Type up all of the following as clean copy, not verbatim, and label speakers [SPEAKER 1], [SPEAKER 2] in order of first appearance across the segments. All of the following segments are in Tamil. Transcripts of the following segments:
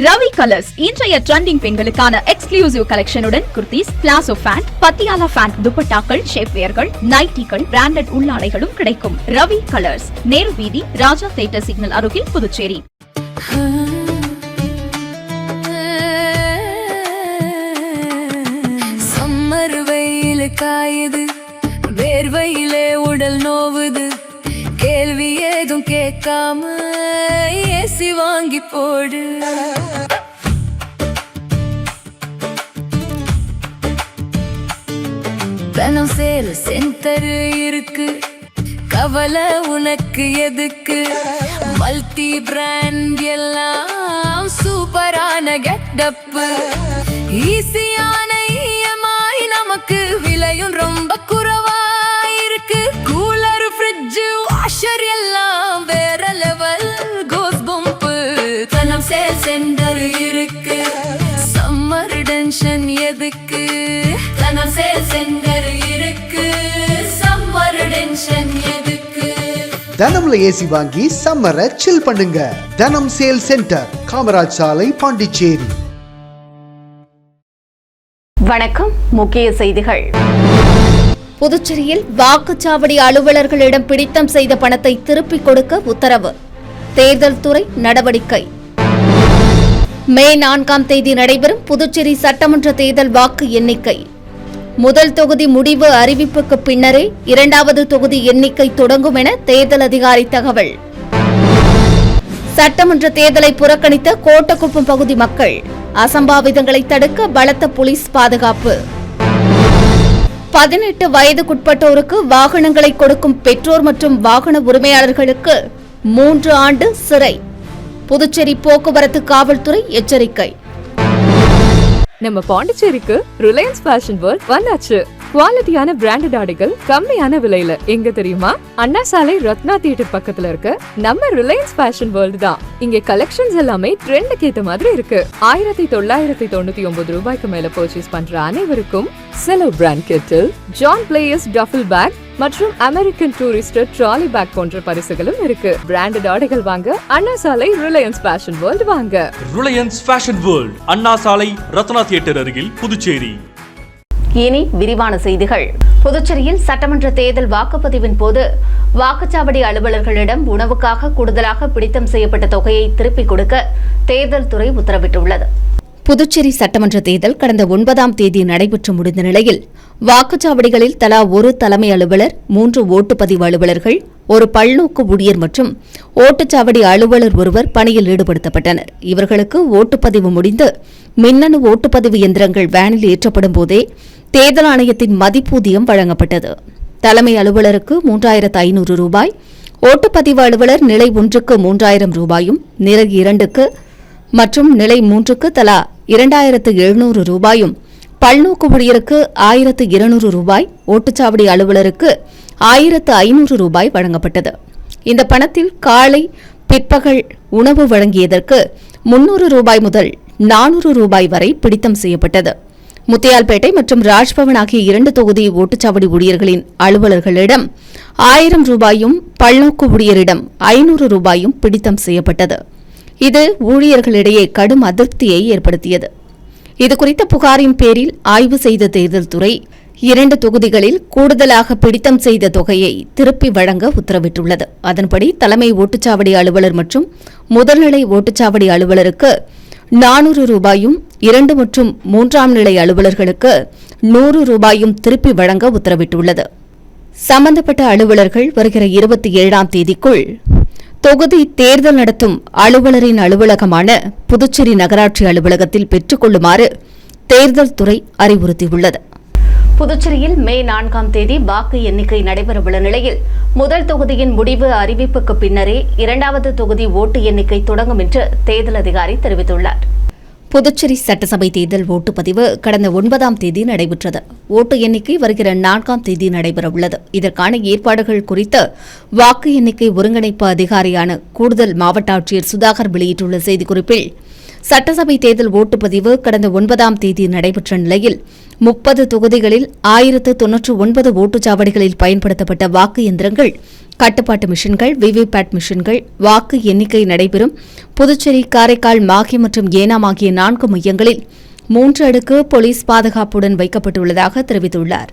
[SPEAKER 1] ரவி கலர்ஸ் இன்றைய ட்ரெண்டிங் பெண்களுக்கான எக்ஸ்க்ளூசிவ் கலெக்ஷனுடன் kurtis, palazzo pant, Patiala pant, துப்பட்டாக்கள், ஷேப்வேர்கள், நைட்டிகள், பிராண்டட் உள்ளாடைகளும் கிடைக்கும். ரவி கலர்ஸ், நேரு வீதி, ராஜா தியேட்டர் சிக்னல் அருகில், புதுச்சேரி.
[SPEAKER 2] சம்மர் வெயில் காயுது, வேர்வையிலே உடல் நோவுது, கேள்வி ஏதும் கேட்காம ஏசி வாங்கி போடு. தனம் சேல் சென்டர் இருக்கு, கவலை உனக்கு எதுக்கு? மல்டி பிராண்ட் எல்லாம் சூப்பரான கெட்டப், ஈஸியான இஎம்ஐ, நமக்கு விலையும் ரொம்ப குறைவா இருக்கு. கூலர், ஃப்ரிட்ஜ், வாஷர் எல்லாம் வேற லெவல், கோஸ் பம்ப். தனம் சேல் சென்டர் இருக்கு, சம்மர் டென்ஷன் எதுக்கு? தனம் சேல் சென்டர் இருக்கு, சம்மர் டென்ஷன் எதுக்கு?
[SPEAKER 3] தனம்ல ஏசி வாங்கி சம்மரை சில் பண்ணுங்க. தனம் சேல் சென்டர், காமராஜ் சாலை, பாண்டிச்சேரி.
[SPEAKER 4] வணக்கம். முக்கிய செய்திகள். புதுச்சேரியில் வாக்குச்சாவடி அலுவலர்களிடம் பிடித்தம் செய்த பணத்தை திருப்பிக் கொடுக்க உத்தரவு. தேர்தல் துறை நடவடிக்கை. மே 4ஆம் தேதி நடைபெறும் புதுச்சேரி சட்டமன்ற தேர்தல் வாக்கு எண்ணிக்கை. முதல் தொகுதி முடிவு அறிவிப்புக்கு பின்னரே 2வது தொகுதி எண்ணிக்கை தொடங்கும் என தேர்தல் அதிகாரி தகவல். சட்டமன்ற தேர்தலை புறக்கணித்த கோட்டக்குப்பம் பகுதி மக்கள், அசம்பாவிதங்களை தடுக்க பலத்த போலீஸ் பாதுகாப்பு. 18 வயதுக்குட்பட்டோருக்கு வாகனங்களை கொடுக்கும் பெற்றோர் மற்றும் வாகன உரிமையாளர்களுக்கு 3 ஆண்டு சிறை. புதுச்சேரி போக்குவரத்து காவல்துறை எச்சரிக்கை.
[SPEAKER 5] நம்ம பாண்டிச்சேரிக்கு ரிலையன்ஸ் ஃபேஷன் வேர்ல்ட் வந்தாச்சு. குவாலிட்டியான பிராண்டட் ஆடைகள் கம்மியான விலையில. எங்க தெரியுமா? அண்ணா சாலை, ரத்னா தியேட்டர் பக்கத்துல இருக்க நம்ம ரிலையன்ஸ் ஃபேஷன் வேர்ல்ட் தான். இங்க கலெக்ஷன்ஸ் எல்லாமே ட்ரெண்டுக்கு ஏத்த மாதிரி இருக்கு. 1999 ரூபாய்க்கு மேல பர்ச்சேஸ் பண்ற அனைவருக்கும் Cello brand kettle, John Players duffel bag மற்றும் அமெரிக்கன் டூரிஸ்டர் ட்ராலி பேக் போன்ற பரிசுகளும் இருக்கு. பிராண்டட் ஆடைகள் வாங்க Anna Salai Reliance Fashion World வாங்க.
[SPEAKER 6] Reliance Fashion World, Anna Salai, Ratna theatre அருகில், புதுச்சேரி.
[SPEAKER 4] இனி விரிவான செய்திகள். புதுச்சேரியில் சட்டமன்ற தேர்தல் வாக்குப்பதிவின் போது வாக்குச்சாவடி அலுவலர்களிடம் உணவுக்காக கூடுதலாக பிடித்தம் செய்யப்பட்ட தொகையை திருப்பிக் கொடுக்க தேர்தல் துறை உத்தரவிட்டுள்ளது. புதுச்சேரி சட்டமன்ற தேர்தல் கடந்த 9ஆம் தேதி நடைபெற்று முடிந்த நிலையில் வாக்குச்சாவடிகளில் தலா ஒரு தலைமை அலுவலர், 3 ஓட்டுப்பதிவு அலுவலர்கள், ஒரு பல்நோக்கு ஊழியர் மற்றும் ஓட்டுச்சாவடி அலுவலர் ஒருவர் பணியில் ஈடுபடுத்தப்பட்டனர். இவர்களுக்கு ஓட்டுப்பதிவு முடிந்து மின்னணு ஓட்டுப்பதிவு எந்திரங்கள் வேனில் ஏற்றப்படும் போதே தேர்தல் ஆணையத்தின் மதிப்பூதியம் வழங்கப்பட்டது. தலைமை அலுவலருக்கு 3500 ரூபாய், ஓட்டுப்பதிவு அலுவலர் நிலை 1க்கு 3000 ரூபாயும், நிலை 2க்கு மற்றும் நிலை 3க்கு தலா 2700 ரூபாயும், பல்நோக்கு ஊழியருக்கு 1200 ரூபாய், ஓட்டுச்சாவடி அலுவலருக்கு 1500 ரூபாய் வழங்கப்பட்டது. இந்த பணத்தில் காலை, பிற்பகல் உணவு வழங்கியதற்கு 300 ரூபாய் முதல் 400 ரூபாய் வரை பிடித்தம் செய்யப்பட்டது. முத்தியால்பேட்டை மற்றும் ராஜ்பவன் ஆகிய 2 தொகுதி ஓட்டுச்சாவடி ஊழியர்களின் அலுவலர்களிடம் 1000 ரூபாயும், பல்நோக்கு ஊழியரிடம் 500 ரூபாயும் பிடித்தம் செய்யப்பட்டது. இது ஊழியர்களிடையே கடும் அதிருப்தியை ஏற்படுத்தியது. இதுகுறித்த புகாரின் பேரில் ஆய்வு செய்த தேர்தல் துறை 2 தொகுதிகளில் கூடுதலாக பிடித்தம் செய்த தொகையை திருப்பி வழங்க உத்தரவிட்டுள்ளது. அதன்படி தலைமை ஓட்டுச்சாவடி அலுவலர் மற்றும் முதல்நிலை ஓட்டுச்சாவடி அலுவலருக்கு 400 ரூபாயும், 2 மற்றும் 3ஆம் நிலை அலுவலர்களுக்கு 100 ரூபாயும் திருப்பி வழங்க உத்தரவிட்டுள்ளது. சம்பந்தப்பட்ட அலுவலர்கள் வருகிற 27ஆம் தேதிக்குள் தொகுதி தேர்தல் நடத்தும் அலுவலரின் அலுவலகமான புதுச்சேரி நகராட்சி அலுவலகத்தில் பெற்றுக் கொள்ளுமாறு தேர்தல் துறை அறிவுறுத்தியுள்ளது. புதுச்சேரியில் மே 4ஆம் தேதி வாக்கு எண்ணிக்கை நடைபெறவுள்ள நிலையில் முதல் தொகுதியின் முடிவு அறிவிப்புக்கு பின்னரே 2வது தொகுதி ஓட்டு எண்ணிக்கை தொடங்கும் என்று தேர்தல் அதிகாரி தெரிவித்துள்ளார். புதுச்சேரி சட்டசபை தேர்தல் ஓட்டுப்பதிவு கடந்த 9ஆம் தேதி நடைபெற்றது. ஓட்டு எண்ணிக்கை வருகிற 4ஆம் தேதி நடைபெறவுள்ளது. இதற்கான ஏற்பாடுகள் குறித்து வாக்கு எண்ணிக்கை ஒருங்கிணைப்பு அதிகாரியான கூடுதல் மாவட்ட ஆட்சியர் சுதாகர் வெளியிட்டுள்ள செய்திக்குறிப்பில், சட்டசபை தேர்தல் ஓட்டுப்பதிவு கடந்த 9ஆம் தேதி நடைபெற்ற நிலையில் 30 தொகுதிகளில் 1099 ஓட்டுச்சாவடிகளில் பயன்படுத்தப்பட்ட வாக்கு எந்திரங்கள் கட்டுப்பாட்டு மிஷின்கள், விவிபேட் மிஷின்கள், வாக்கு எண்ணிக்கை நடைபெறும் புதுச்சேரி, காரைக்கால், மாஹே மற்றும் ஏனாம் ஆகிய 4 மையங்களில் 3 அடுக்கு போலீஸ் பாதுகாப்புடன் வைக்கப்பட்டுள்ளதாக தெரிவித்துள்ளார்.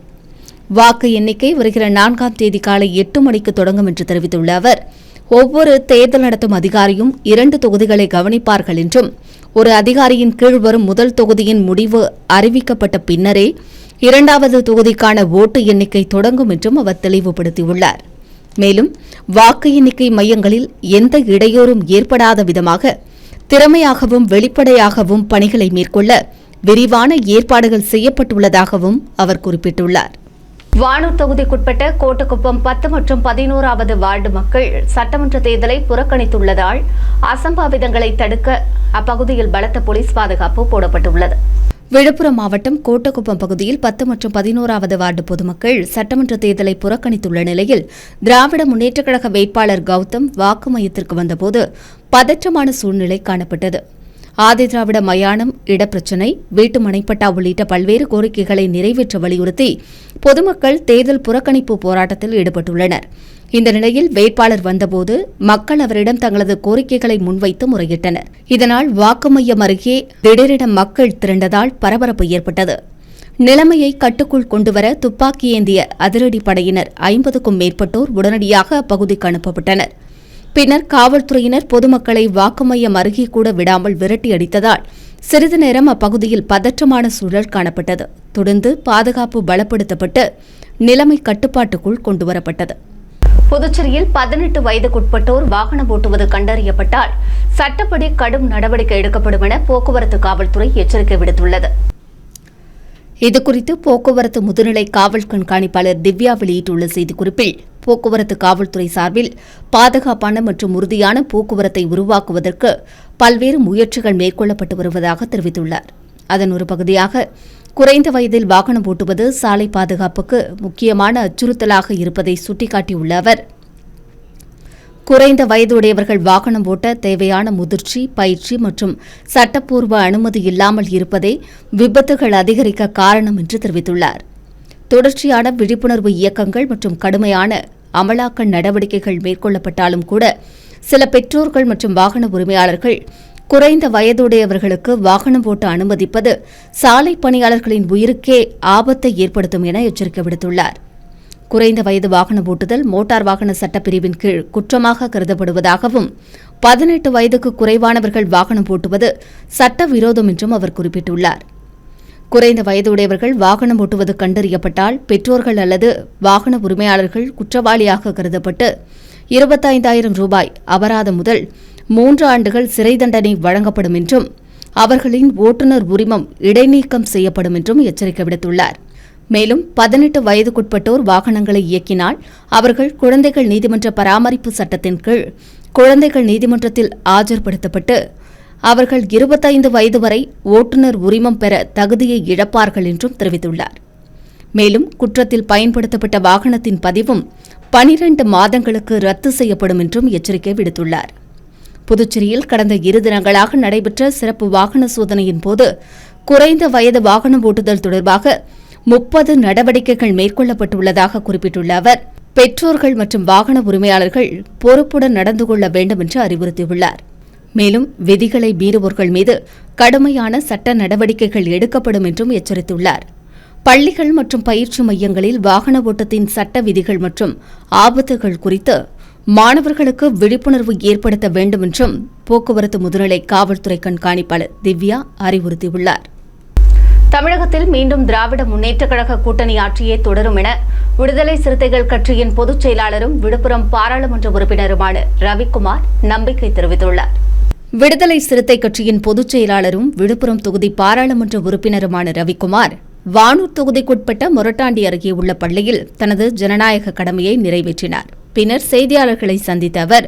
[SPEAKER 4] வாக்கு எண்ணிக்கை வருகிற 4ஆம் தேதி காலை 8 மணிக்கு தொடங்கும் என்று தெரிவித்துள்ள அவர், ஒவ்வொரு தேர்தல் நடத்தும் அதிகாரியும் 2 தொகுதிகளை கவனிப்பார்கள் என்றும், ஒரு அதிகாரியின் கீழ் வரும் முதல் தொகுதியின் முடிவு அறிவிக்கப்பட்ட பின்னரே 2வது தொகுதிக்கான ஓட்டு எண்ணிக்கை தொடங்கும் என்றும் அவர் தெளிவுபடுத்தியுள்ளார். மேலும் வாக்கு எண்ணிக்கை மையங்களில் எந்த இடையூறும் ஏற்படாத விதமாக திறமையாகவும் வெளிப்படையாகவும் பணிகளை மேற்கொள்ள விரிவான ஏற்பாடுகள் செய்யப்பட்டுள்ளதாகவும் அவர் குறிப்பிட்டுள்ளார். வானூர் தொகுதிக்குட்பட்ட கோட்டக்குப்பம் 10 மற்றும் 11வது வார்டு மக்கள் சட்டமன்ற தேர்தலை புறக்கணித்துள்ளதால் அசம்பாவிதங்களை தடுக்க அப்பகுதியில் பலத்த போலீஸ் பாதுகாப்பு போடப்பட்டுள்ளது. விழுப்புரம் மாவட்டம் கோட்டக்குப்பம் பகுதியில் 10 மற்றும் 11வது வார்டு பொதுமக்கள் சட்டமன்ற தேர்தலை புறக்கணித்துள்ள நிலையில் திராவிட முன்னேற்றக் கழக வேட்பாளர் கௌதம் வாக்கு மையத்திற்கு வந்தபோது பதற்றமான சூழ்நிலை காணப்பட்டது. ஆதி திராவிட மயானம், இடப்பிரச்சினை, வீட்டு மனைப்பட்டா உள்ளிட்ட பல்வேறு கோரிக்கைகளை நிறைவேற்ற வலியுறுத்தி பொதுமக்கள் தேர்தல் புறக்கணிப்பு போராட்டத்தில் ஈடுபட்டுள்ளனர். இந்த நிலையில் வேட்பாளர் வந்தபோது மக்கள் அவரிடம் தங்களது கோரிக்கைகளை முன்வைத்து முறையிட்டனர். இதனால் வாக்கு மையம் அருகே திடீரென மக்கள் திரண்டதால் பரபரப்பு ஏற்பட்டது. நிலைமையை கட்டுக்குள் கொண்டுவர துப்பாக்கி ஏந்திய அதிரடி படையினர் 50க்கும் மேற்பட்டோர் உடனடியாக அப்பகுதிக்கு அனுப்பப்பட்டனர். பின்னர் காவல்துறையினர் பொதுமக்களை வாக்கு மையம் அருகே கூட விடாமல் விரட்டி அடித்ததால் சிறிது நேரம் அப்பகுதியில் பதற்றமான சூழல் காணப்பட்டது. தொடர்ந்து பாதுகாப்பு பலப்படுத்தப்பட்டு நிலைமை கட்டுப்பாட்டுக்குள் கொண்டுவரப்பட்டது. புதுச்சேரியில் 18 வயதுக்குட்பட்டோர் வாகனம் ஓட்டுவது கண்டறியப்பட்டால் சட்டப்படி கடும் நடவடிக்கை எடுக்கப்படும் என போக்குவரத்து காவல்துறை எச்சரிக்கை விடுத்துள்ளது. இதுகுறித்து போக்குவரத்து முதுநிலை காவல் கண்காணிப்பாளர் திவ்யா வெளியிட்டுள்ள செய்திக்குறிப்பில், போக்குவரத்து காவல்துறை சார்பில் பாதுகாப்பான மற்றும் உறுதியான போக்குவரத்தை உருவாக்குவதற்கு பல்வேறு முயற்சிகள் மேற்கொள்ளப்பட்டு வருவதாக தெரிவித்துள்ளார். அதன் ஒரு பகுதியாக குறைந்த வயதில் வாகனம் ஓட்டுவது சாலை பாதுகாப்புக்கு முக்கியமான அச்சுறுத்தலாக இருப்பதை சுட்டிக்காட்டியுள்ள அவர், குறைந்த வயதுடையவர்கள் வாகனம் ஓட்ட தேவையான முதிர்ச்சி, பயிற்சி மற்றும் சட்டப்பூர்வ அனுமதி இல்லாமல் இருப்பதே விபத்துகள் அதிகரிக்க காரணம் என்று தெரிவித்துள்ளார். தொடர்ச்சியான விழிப்புணர்வு இயக்கங்கள் மற்றும் கடுமையான அமலாக்க நடவடிக்கைகள் மேற்கொள்ளப்பட்டாலும் கூட சில பெற்றோர்கள் மற்றும் வாகன உரிமையாளர்கள் குறைந்த வயதுடையவர்களுக்கு வாகனம் ஓட்ட அனுமதிப்பது சாலை பணியாளர்களின் உயிருக்கே ஆபத்தை ஏற்படுத்தும் என எச்சரிக்கை விடுத்துள்ளார். குறைந்த வயது வாகனம் ஓட்டுதல் மோட்டார் வாகன சட்டப்பிரிவின் கீழ் குற்றமாக கருதப்படுவதாகவும் 18 வயதுக்கு குறைவானவர்கள் வாகனம் ஓட்டுவது சட்டவிரோதம் என்றும் அவர் குறிப்பிட்டுள்ளார். குறைந்த வயதுடையவர்கள் வாகனம் ஓட்டுவது கண்டறியப்பட்டால் பெற்றோர்கள் அல்லது வாகன உரிமையாளர்கள் குற்றவாளியாக கருதப்பட்டு 25,000 ரூபாய் அபராதம் முதல் 3 ஆண்டுகள் சிறை தண்டனை வழங்கப்படும் என்றும் அவர்களின் ஓட்டுநர் உரிமம் இடைநீக்கம் செய்யப்படும் என்றும் எச்சரிக்கை விடுத்துள்ளார். மேலும் 18 வயதுக்குட்பட்டோர் வாகனங்களை இயக்கினால் அவர்கள் குழந்தைகள் நீதிமன்ற பராமரிப்பு சட்டத்தின் கீழ் குழந்தைகள் நீதிமன்றத்தில் ஆஜர்படுத்தப்பட்டு அவர்கள் 25 வயது வரை ஓட்டுநர் உரிமம் பெற தகுதியை இழப்பார்கள் என்றும் தெரிவித்துள்ளார். மேலும் குற்றத்தில் பயன்படுத்தப்பட்ட வாகனத்தின் பதிவும் 12 மாதங்களுக்கு ரத்து செய்யப்படும் என்றும் எச்சரிக்கை விடுத்துள்ளார். புதுச்சேரியில் கடந்த 2 தினங்களாக நடைபெற்ற சிறப்பு வாகன சோதனையின் போது குறைந்த வயது வாகனம் ஓட்டுதல் தொடர்பாக 30 நடவடிக்கைகள் மேற்கொள்ளப்பட்டுள்ளதாக குறிப்பிட்டுள்ள அவர், பெற்றோர்கள் மற்றும் வாகன உரிமையாளர்கள் பொறுப்புடன் நடந்து கொள்ள வேண்டும் என்று அறிவுறுத்தியுள்ளார். மேலும் விதிகளை மீறுவோர்கள் மீது கடுமையான சட்ட நடவடிக்கைகள் எடுக்கப்படும் என்றும் எச்சரித்துள்ளார். பள்ளிகள் மற்றும் பயிற்சி மையங்களில் வாகன ஓட்டத்தின் சட்ட விதிகள் மற்றும் ஆபத்துகள் குறித்து மாணவர்களுக்கு விழிப்புணர்வு ஏற்படுத்த வேண்டும் என்றும் போக்குவரத்து முதுநிலை காவல்துறை கண்காணிப்பாளர் திவ்யா அறிவுறுத்தியுள்ளார். தமிழகத்தில் மீண்டும் திராவிட முன்னேற்றக் கழக கூட்டணி ஆட்சியே தொடரும் என விடுதலை சிறுத்தைகள் கட்சியின் பொதுச் செயலாளரும் விழுப்புரம் பாராளுமன்ற உறுப்பினருமான ரவிக்குமார் நம்பிக்கை தெரிவித்துள்ளார். விடுதலை சிறுத்தை கட்சியின் பொதுச் செயலாளரும் விழுப்புரம் தொகுதி பாராளுமன்ற உறுப்பினருமான ரவிக்குமார் வானூர் தொகுதிக்குட்பட்ட மொரட்டாண்டி அருகே உள்ள பள்ளியில் தனது ஜனநாயக கடமையை நிறைவேற்றினார். பின்னர் செய்தியாளர்களை சந்தித்த அவர்,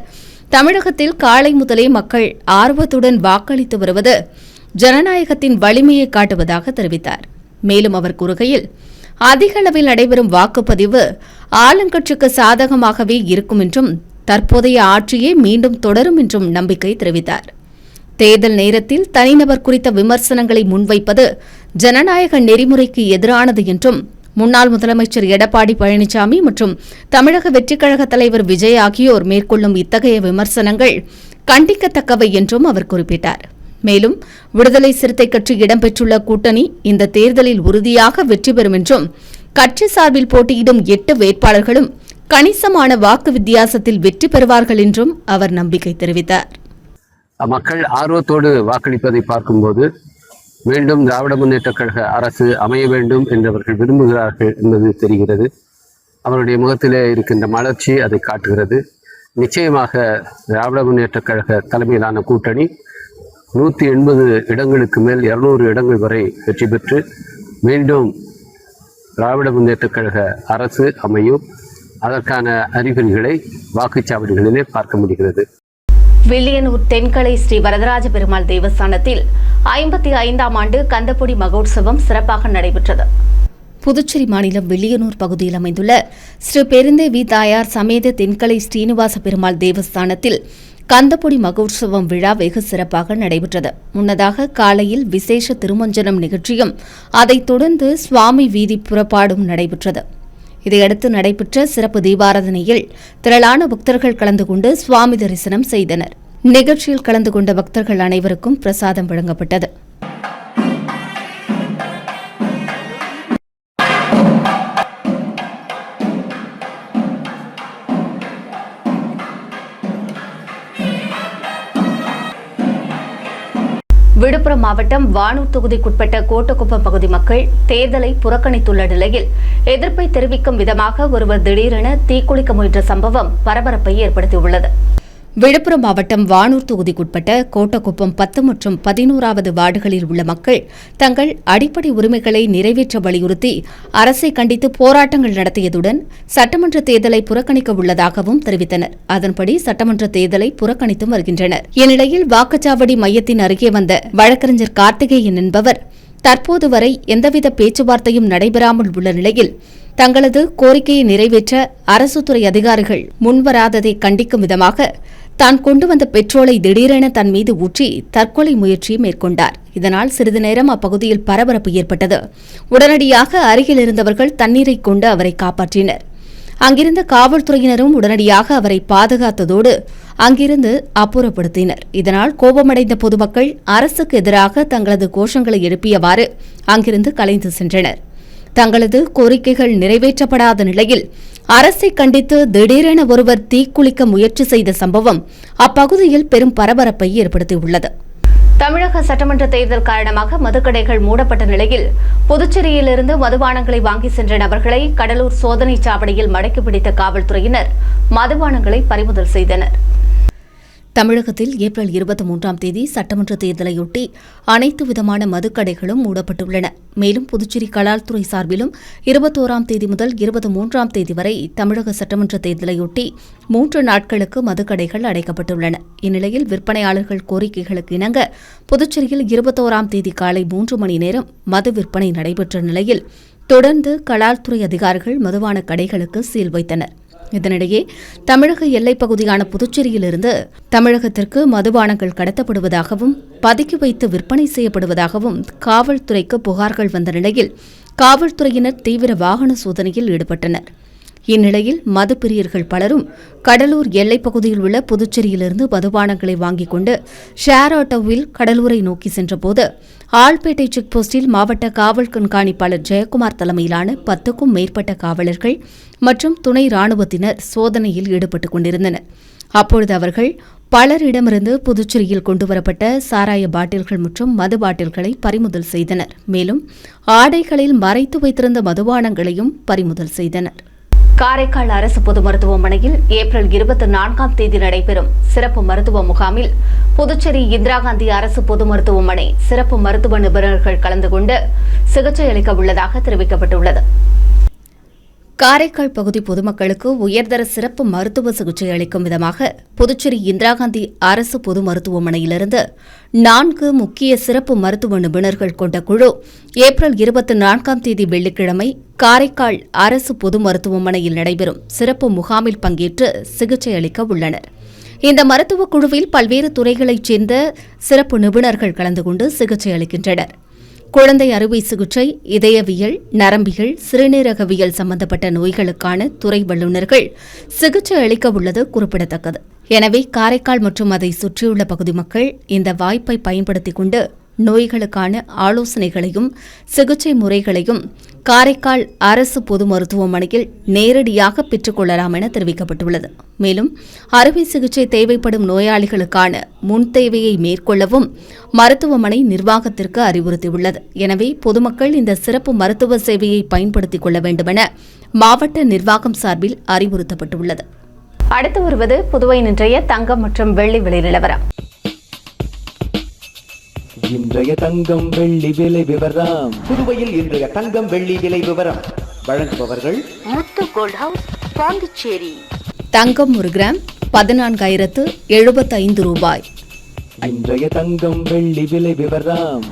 [SPEAKER 4] தமிழகத்தில் காலை முதலே மக்கள் ஆர்வத்துடன் வாக்களித்து வருவது ஜனநாயகத்தின் வலிமையை காட்டுவதாக தெரிவித்தார். மேலும் அவர் கூறுகையில், அதிக அளவில் நடைபெறும் வாக்குப்பதிவு ஆளுங்கட்சிக்கு சாதகமாகவே இருக்கும் என்றும் தற்போதைய ஆட்சியே மீண்டும் தொடரும் என்றும் நம்பிக்கை தெரிவித்தார். தேர்தல் நேரத்தில் தனிநபர் குறித்த விமர்சனங்களை முன்வைப்பது ஜனநாயக நெறிமுறைக்கு எதிரானது என்றும் முன்னாள் முதலமைச்சர் எடப்பாடி பழனிசாமி மற்றும் தமிழக வெற்றிக் கழக தலைவர் விஜய் ஆகியோர் மேற்கொள்ளும் இத்தகைய விமர்சனங்கள் கண்டிக்கத்தக்கவை என்றும் அவர் குறிப்பிட்டார். மேலும் விடுதலை சிறுத்தை கட்சி இடம்பெற்றுள்ள கூட்டணி இந்த தேர்தலில் உறுதியாக வெற்றி பெறும் என்றும் கட்சி சார்பில் போட்டியிடும் 8 வேட்பாளர்களும் கணிசமான வாக்கு வித்தியாசத்தில் வெற்றி பெறுவார்கள் என்றும் அவர் நம்பிக்கை தெரிவித்தார்.
[SPEAKER 7] மக்கள் ஆர்வத்தோடு வாக்களிப்பதை பார்க்கும்போது மீண்டும் திராவிட முன்னேற்றக் கழக அரசு அமைய வேண்டும் என்றவர்கள் விரும்புகிறார்கள் என்பது தெரிகிறது. அவருடைய முகத்திலே இருக்கின்ற மலர்ச்சி அதை காட்டுகிறது. நிச்சயமாக திராவிட முன்னேற்றக் கழக தலைமையிலான கூட்டணி 180 இடங்களுக்கு மேல் 200 இடங்கள் வரை வெற்றி பெற்று மீண்டும் திராவிட முன்னேற்றக் கழக அரசு அமையும். அதற்கான அறிகுறிகளை வாக்குச்சாவடிகளிலே பார்க்க முடிகிறது.
[SPEAKER 4] வில்லியனூர் தென்கலை ஸ்ரீ வரதராஜ பெருமாள் தேவஸ்தானத்தில் 55ஆம் ஆண்டு கந்தப்பொடி மகோற்சவம் சிறப்பாக நடைபெற்றது. புதுச்சேரி மாநிலம் வில்லியனூர் பகுதியில் அமைந்துள்ள ஸ்ரீ பெருந்தேவி தாயார் சமேத தென்கலை ஸ்ரீனிவாச பெருமாள் தேவஸ்தானத்தில் கந்தப்பொடி மகோற்சவம் விழா வெகு சிறப்பாக நடைபெற்றது. முன்னதாக காலையில் விசேஷ திருமஞ்சனம் நிகழ்ச்சியும் அதைத் தொடர்ந்து சுவாமி வீதி புறப்பாடும் நடைபெற்றது. இதையடுத்து நடைபெற்ற சிறப்பு தீபாராதனையில் திரளான பக்தர்கள் கலந்து கொண்டு சுவாமி தரிசனம் செய்தனர். நிகழ்ச்சியில் கலந்து கொண்ட பக்தர்கள் அனைவருக்கும் பிரசாதம் வழங்கப்பட்டது. விழுப்புரம் மாவட்டம் வானூர் தொகுதிக்குட்பட்ட கோட்டக்குப்பம் பகுதி மக்கள் தேர்தலை புறக்கணித்துள்ள நிலையில் எதிர்ப்பை தெரிவிக்கும் விதமாக ஒருவர் திடீரென தீக்குளிக்க முயன்ற சம்பவம் பரபரப்பை ஏற்படுத்தியுள்ளது. விழுப்புரம் மாவட்டம் வானூர் தொகுதிக்குட்பட்ட கோட்டக்குப்பம் 10 மற்றும் 11வது வார்டுகளில் உள்ள மக்கள் தங்கள் அடிப்படை உரிமைகளை நிறைவேற்ற வலியுறுத்தி அரசை கண்டித்து போராட்டங்கள் நடத்தியதுடன் சட்டமன்ற தேர்தலை புறக்கணிக்க உள்ளதாகவும் தெரிவித்தனர். அதன்படி சட்டமன்ற தேர்தலை புறக்கணித்தும் வருகின்றனர். இந்நிலையில் வாக்குச்சாவடி மையத்தின் அருகே வந்த வழக்கறிஞர் கார்த்திகேயன் என்பவர் தற்போது வரை எந்தவித பேச்சுவார்த்தையும் நடைபெறாமல் உள்ள நிலையில் தங்களது கோரிக்கையை நிறைவேற்ற அரசு துறை அதிகாரிகள் முன்வராததை கண்டிக்கும் விதமாக தான் கொண்டு வந்த பெட்ரோலை திடீரென தன் மீது ஊற்றி தற்கொலை முயற்சி மேற்கொண்டார். இதனால் சிறிது நேரம் அப்பகுதியில் பரபரப்பு ஏற்பட்டது. உடனடியாக அருகில் இருந்தவர்கள் தண்ணீரை கொண்டு அவரை காப்பாற்றினர். அங்கிருந்த காவல்துறையினரும் உடனடியாக அவரை பாதுகாத்ததோடு அங்கிருந்து அப்புறப்படுத்தினர். இதனால் கோபமடைந்த பொதுமக்கள் அரசுக்கு எதிராக தங்களது கோஷங்களை எழுப்பியவாறு அங்கிருந்து கலைந்து சென்றனர். தங்களது கோரிக்கைகள் நிறைவேற்றப்படாத நிலையில் அரசை கண்டித்து திடீரென ஒருவர் தீக்குளிக்க முயற்சி செய்த சம்பவம் அப்பகுதியில் பெரும் பரபரப்பை ஏற்படுத்தியுள்ளது. தமிழக சட்டமன்ற தேர்தல் காரணமாக மதுக்கடைகள் மூடப்பட்ட நிலையில் புதுச்சேரியிலிருந்து மதுபானங்களை வாங்கி சென்ற நபர்களை கடலூர் சோதனை சாவடியில் மடக்கி பிடித்த காவல்துறையினர் மதுபானங்களை பறிமுதல் செய்தனர். தமிழகத்தில் ஏப்ரல் 23ஆம் தேதி சட்டமன்ற தேர்தலையொட்டி அனைத்து விதமான மதுக்கடைகளும் மூடப்பட்டுள்ளன. மேலும் புதுச்சேரி கலால்துறை சார்பிலும் 21ஆம் தேதி முதல் 23ஆம் தேதி வரை தமிழக சட்டமன்ற தேர்தலையொட்டி 3 நாட்களுக்கு மதுக்கடைகள் அடைக்கப்பட்டுள்ளன. இந்நிலையில் விற்பனையாளர்கள் கோரிக்கைகளுக்கு இணங்க புதுச்சேரியில் 21ஆம் தேதி காலை 3 மணி நேரம் மது விற்பனை நடைபெற்ற நிலையில் தொடர்ந்து கலால்துறை அதிகாரிகள் மதுபான கடைகளுக்கு சீல் வைத்தனர். இதனிடையே தமிழக எல்லைப் பகுதியான புதுச்சேரியிலிருந்து தமிழகத்திற்கு மதுபானங்கள் கடத்தப்படுவதாகவும் பதுக்கி வைத்து விற்பனை செய்யப்படுவதாகவும் காவல்துறைக்கு புகார்கள் வந்த நிலையில் காவல்துறையினர் தீவிர வாகன சோதனையில் ஈடுபட்டனர். இந்நிலையில் மது பிரியர்கள் பலரும் கடலூர் எல்லைப் பகுதியில் உள்ள புதுச்சேரியிலிருந்து மதுபானங்களை வாங்கிக் கொண்டு ஷேர் ஆட்டோவில் கடலூரை நோக்கி சென்றபோது ஆழ்பேட்டை செக் போஸ்டில் மாவட்ட காவல் கண்காணிப்பாளர் ஜெயக்குமார் தலைமையிலான 10க்கும் மேற்பட்ட காவலர்கள் மற்றும் துணை ராணுவத்தினர் சோதனையில் ஈடுபட்டுக் கொண்டிருந்தனர். அப்பொழுது அவர்கள் பலரிடமிருந்து புதுச்சேரியில் கொண்டுவரப்பட்ட சாராய பாட்டில்கள் மற்றும் மது பாட்டில்களை பறிமுதல் செய்தனர். மேலும் ஆடைகளில் மறைத்து வைத்திருந்த மதுபானங்களையும் பறிமுதல் செய்தனர். காரைக்கால் அரசு பொது மருத்துவமனையில் ஏப்ரல் 24ஆம் தேதி நடைபெறும் சிறப்பு மருத்துவ முகாமில் புதுச்சேரி இந்திரா காந்தி அரசு பொது மருத்துவமனை சிறப்பு மருத்துவ நிபுணர்கள் கலந்து கொண்டு சிகிச்சை அளிக்க உள்ளதாக தெரிவிக்கப்பட்டுள்ளது. காரைக்கால் பகுதி பொதுமக்களுக்கு உயர்தர சிறப்பு மருத்துவ சிகிச்சை அளிக்கும் விதமாக புதுச்சேரி இந்திரா காந்தி அரசு பொது மருத்துவமனையிலிருந்து 4 முக்கிய சிறப்பு மருத்துவ நிபுணர்கள் கொண்ட குழு ஏப்ரல் 24ஆம் தேதி வெள்ளிக்கிழமை காரைக்கால் அரசு பொது மருத்துவமனையில் நடைபெறும் சிறப்பு முகாமில் பங்கேற்று சிகிச்சை அளிக்க உள்ளனர். இந்த மருத்துவக் குழுவில் பல்வேறு துறைகளைச் சேர்ந்த சிறப்பு நிபுணர்கள் கலந்து கொண்டு சிகிச்சை அளிக்கின்றனர். குழந்தை அறுவை சிகிச்சை, இதயவியல், நரம்பியல், சிறுநீரகவியல் சம்பந்தப்பட்ட நோய்களுக்கான துறை வல்லுநர்கள் சிகிச்சை அளிக்க உள்ளது குறிப்பிடத்தக்கது. எனவே காரைக்கால் மற்றும் அதை சுற்றியுள்ள பகுதி மக்கள் இந்த வாய்ப்பை பயன்படுத்திக் கொண்டு நோய்களுக்கான ஆலோசனைகளையும் சிகிச்சை முறைகளையும் காரைக்கால் அரசு பொது மருத்துவமனையில் நேரடியாக பெற்றுக் கொள்ளலாம் என தெரிவிக்கப்பட்டுள்ளது. மேலும் அறுவை சிகிச்சை தேவைப்படும் நோயாளிகளுக்கான முன் தேவையை மேற்கொள்ளவும் மருத்துவமனை நிர்வாகத்திற்கு அறிவுறுத்தியுள்ளது. எனவே பொதுமக்கள் இந்த சிறப்பு மருத்துவ சேவையை பயன்படுத்திக் கொள்ள வேண்டுமென மாவட்ட நிர்வாகம் சார்பில் அறிவுறுத்தப்பட்டுள்ளது. அடுத்து வருவது புதுவையின் இன்றைய தங்கம் மற்றும் வெள்ளி விலை நிலவரம்.
[SPEAKER 8] இன்றைய தங்கம் வெள்ளி விலை விவரம்.
[SPEAKER 9] புதுவையில் இன்றைய தங்கம் வெள்ளி விலை விவரம் வழங்குபவர்கள்
[SPEAKER 2] முத்து கோல்ட் ஹவுஸ், பாண்டிச்சேரி.
[SPEAKER 4] தங்கம் 1 கிராம் 14,075 ரூபாய்.
[SPEAKER 8] இன்றைய தங்கம் வெள்ளி விலை விவரம்.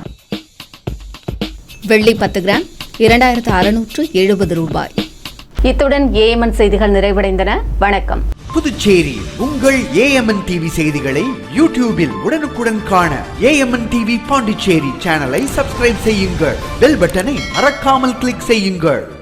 [SPEAKER 4] வெள்ளி 10 கிராம் 2,670 ரூபாய். இத்துடன் ஏஎம்என் செய்திகள் நிறைவடைந்தன. வணக்கம்.
[SPEAKER 9] புதுச்சேரி உங்கள் ஏஎம்என் டிவி செய்திகளை யூடியூபில் உடனுக்குடன் காண ஏஎம்என் டிவி பாண்டிச்சேரி சேனலை சப்ஸ்கிரைப் செய்யுங்கள். பெல் பட்டனை மறக்காமல் கிளிக் செய்யுங்கள்.